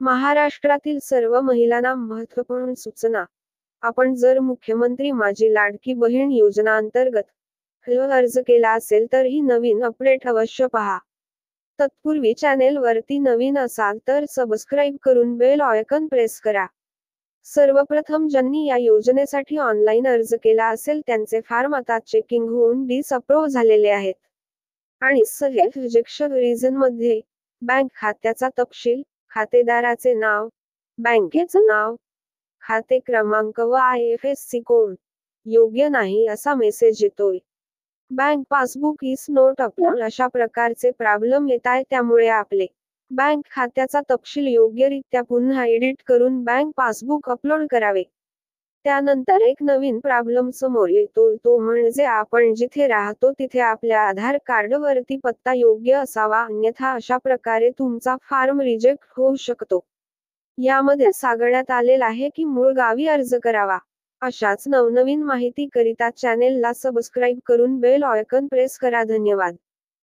महाराष्ट्रातील सर्व महिलांना महत्त्वपूर्ण सूचना. आपण जर मुख्यमंत्री माझी लाडकी बहीण योजना अंतर्गत अर्ज केला असेल तर ही नवीन अपडेट अवश्य पहा. तत्पूर्वी चॅनेल वरती नवीन असाल तर सबस्क्राईब करून बेल आयकॉन प्रेस करा. सर्वप्रथम ज्यांनी या योजनेसाठी ऑनलाईन अर्ज केला असेल त्यांचे फॉर्म आता चेकिंग होऊन डिसअप्रूव्ह झालेले आहेत. आणि सेल्फ रिजेक्शन रिझन मध्ये बँक खात्याचा तपशील, खातेदाराचे नाव, बँकेचं नाव, खाते क्रमांक व IFSC कोड योग्य नाही असा मेसेज येतोय. Bank passbook is not upload अशा प्रकारचे प्रॉब्लेम येताय. त्यामुळे आपले बँक खात्याचा तपशील योग्यरित्या पुन्हा एडिट करून बँक पासबुक अपलोड करावे. त्यानंतर एक नवीन प्रॉब्लेम समोर येतोय, तो म्हणजे आपण जिथे राहतो तिथे आपल्या आधार कार्ड वरती पत्ता योग्य असावा, अन्यथा अशा प्रकारे तुमचा फॉर्म रिजेक्ट होऊ शकतो. यामध्ये सांगण्यात आलेलं आहे की मूळ गावी अर्ज करावा. अशाच नवनवीन माहिती करिता चॅनेलला सबस्क्राईब करून बेल आयकॉन प्रेस करा. धन्यवाद.